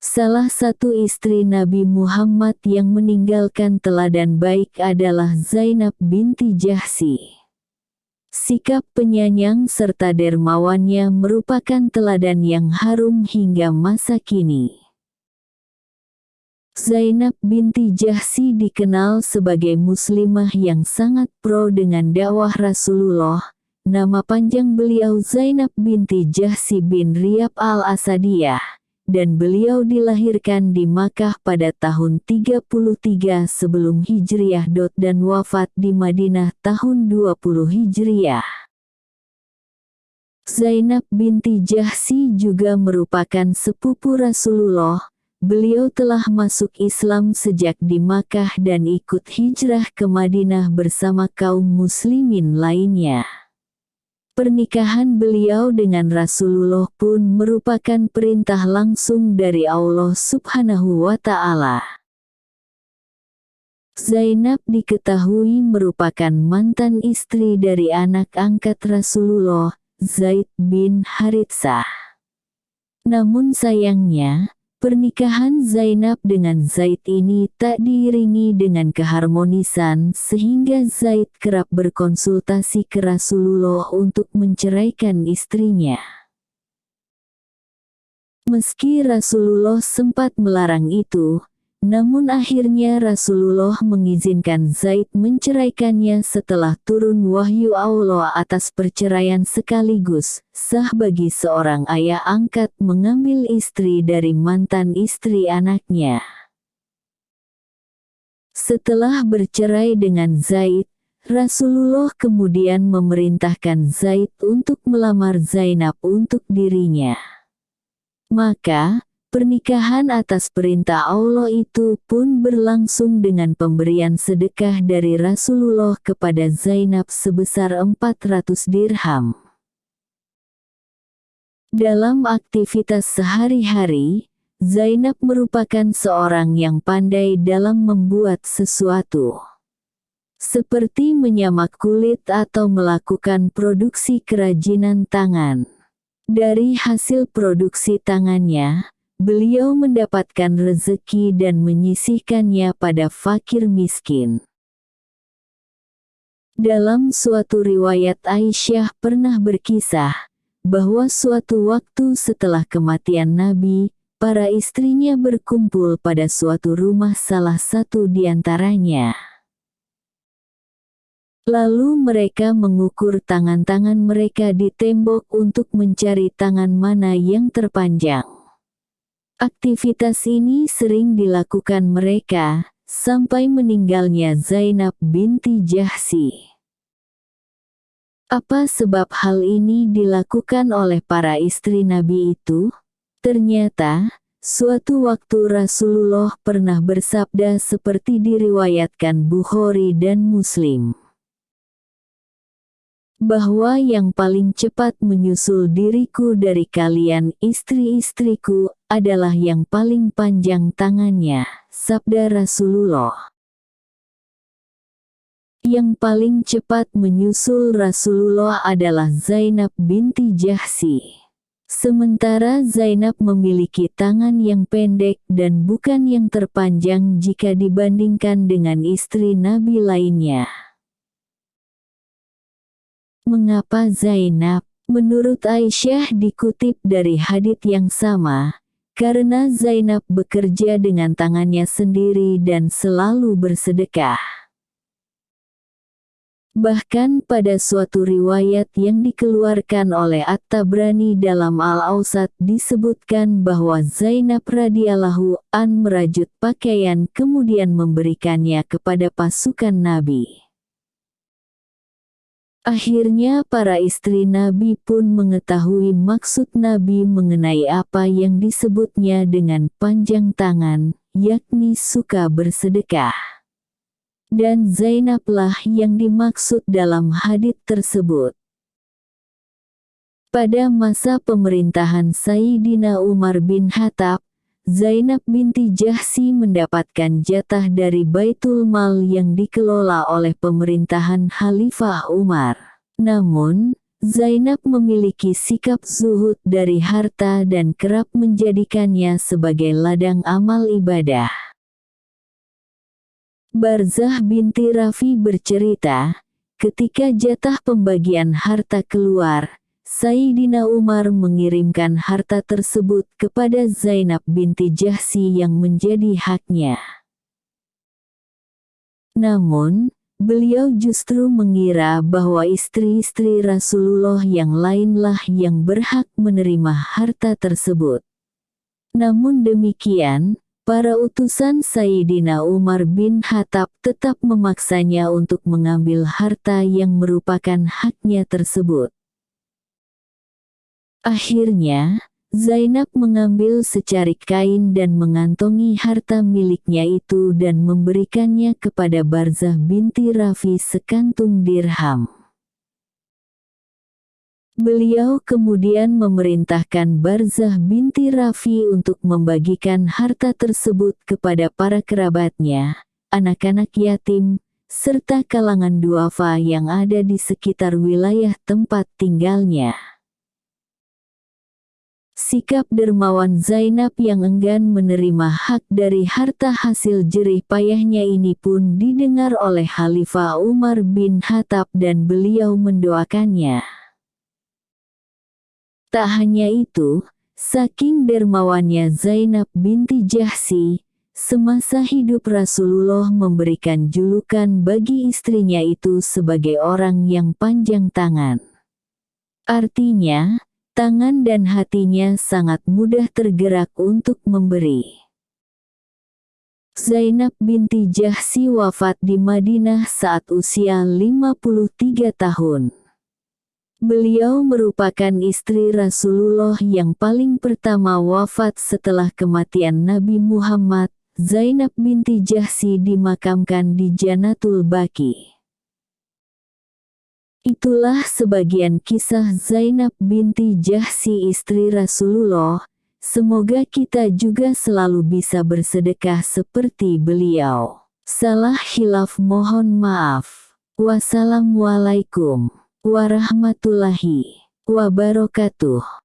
Salah satu istri Nabi Muhammad yang meninggalkan teladan baik adalah Zainab binti Jahsy. Sikap penyayang serta dermawannya merupakan teladan yang harum hingga masa kini. Zainab binti Jahsy dikenal sebagai muslimah yang sangat pro dengan dakwah Rasulullah. Nama panjang beliau Zainab binti Jahsy bin Riyab al-Asadiyah, dan beliau dilahirkan di Makkah pada tahun 33 sebelum Hijriah dan wafat di Madinah tahun 20 Hijriah. Zainab binti Jahsy juga merupakan sepupu Rasulullah. Beliau telah masuk Islam sejak di Makkah dan ikut hijrah ke Madinah bersama kaum muslimin lainnya. Pernikahan beliau dengan Rasulullah pun merupakan perintah langsung dari Allah Subhanahu wa Ta'ala. Zainab diketahui merupakan mantan istri dari anak angkat Rasulullah, Zaid bin Haritsah. Namun sayangnya, pernikahan Zainab dengan Zaid ini tak diiringi dengan keharmonisan sehingga Zaid kerap berkonsultasi ke Rasulullah untuk menceraikan istrinya. Meski Rasulullah sempat melarang itu, namun akhirnya Rasulullah mengizinkan Zaid menceraikannya setelah turun wahyu Allah atas perceraian sekaligus. Sah bagi seorang ayah angkat mengambil istri dari mantan istri anaknya. Setelah bercerai dengan Zaid, Rasulullah kemudian memerintahkan Zaid untuk melamar Zainab untuk dirinya. Maka, pernikahan atas perintah Allah itu pun berlangsung dengan pemberian sedekah dari Rasulullah kepada Zainab sebesar 400 dirham. Dalam aktivitas sehari-hari, Zainab merupakan seorang yang pandai dalam membuat sesuatu. Seperti menyamak kulit atau melakukan produksi kerajinan tangan. Dari hasil produksi tangannya, beliau mendapatkan rezeki dan menyisihkannya pada fakir miskin. Dalam suatu riwayat Aisyah pernah berkisah, bahwa suatu waktu setelah kematian Nabi, para istrinya berkumpul pada suatu rumah salah satu di antaranya. Lalu mereka mengukur tangan-tangan mereka di tembok untuk mencari tangan mana yang terpanjang. Aktivitas ini sering dilakukan mereka, sampai meninggalnya Zainab binti Jahsy. Apa sebab hal ini dilakukan oleh para istri Nabi itu? Ternyata, suatu waktu Rasulullah pernah bersabda seperti diriwayatkan Bukhari dan Muslim, bahwa yang paling cepat menyusul diriku dari kalian istri-istriku adalah yang paling panjang tangannya, sabda Rasulullah. Yang paling cepat menyusul Rasulullah adalah Zainab binti Jahsy. Sementara Zainab memiliki tangan yang pendek dan bukan yang terpanjang jika dibandingkan dengan istri Nabi lainnya. Mengapa Zainab? Menurut Aisyah dikutip dari hadits yang sama, karena Zainab bekerja dengan tangannya sendiri dan selalu bersedekah. Bahkan pada suatu riwayat yang dikeluarkan oleh At-Tabrani dalam Al-Awsat disebutkan bahwa Zainab radhiyallahu an merajut pakaian kemudian memberikannya kepada pasukan Nabi. Akhirnya para istri Nabi pun mengetahui maksud Nabi mengenai apa yang disebutnya dengan panjang tangan, yakni suka bersedekah. Dan Zainablah yang dimaksud dalam hadits tersebut. Pada masa pemerintahan Sayyidina Umar bin Khattab, Zainab binti Jahsy mendapatkan jatah dari Baitul Mal yang dikelola oleh pemerintahan Khalifah Umar. Namun, Zainab memiliki sikap zuhud dari harta dan kerap menjadikannya sebagai ladang amal ibadah. Barzah binti Rafi bercerita, ketika jatah pembagian harta keluar, Sayyidina Umar mengirimkan harta tersebut kepada Zainab binti Jahsy yang menjadi haknya. Namun, beliau justru mengira bahwa istri-istri Rasulullah yang lainlah yang berhak menerima harta tersebut. Namun demikian, para utusan Sayyidina Umar bin Khattab tetap memaksanya untuk mengambil harta yang merupakan haknya tersebut. Akhirnya, Zainab mengambil secarik kain dan mengantongi harta miliknya itu dan memberikannya kepada Barzah binti Rafi sekantung dirham. Beliau kemudian memerintahkan Barzah binti Rafi untuk membagikan harta tersebut kepada para kerabatnya, anak-anak yatim, serta kalangan duafa yang ada di sekitar wilayah tempat tinggalnya. Sikap dermawan Zainab yang enggan menerima hak dari harta hasil jerih payahnya ini pun didengar oleh Khalifah Umar bin Khattab dan beliau mendoakannya. Tak hanya itu, saking dermawannya Zainab binti Jahsy, semasa hidup Rasulullah memberikan julukan bagi istrinya itu sebagai orang yang panjang tangan. Artinya, tangan dan hatinya sangat mudah tergerak untuk memberi. Zainab binti Jahsy wafat di Madinah saat usia 53 tahun. Beliau merupakan istri Rasulullah yang paling pertama wafat setelah kematian Nabi Muhammad. Zainab binti Jahsy dimakamkan di Jannatul Baqi. Itulah sebagian kisah Zainab binti Jahsy istri Rasulullah. Semoga kita juga selalu bisa bersedekah seperti beliau. Salah khilaf mohon maaf. Wassalamualaikum warahmatullahi wabarakatuh.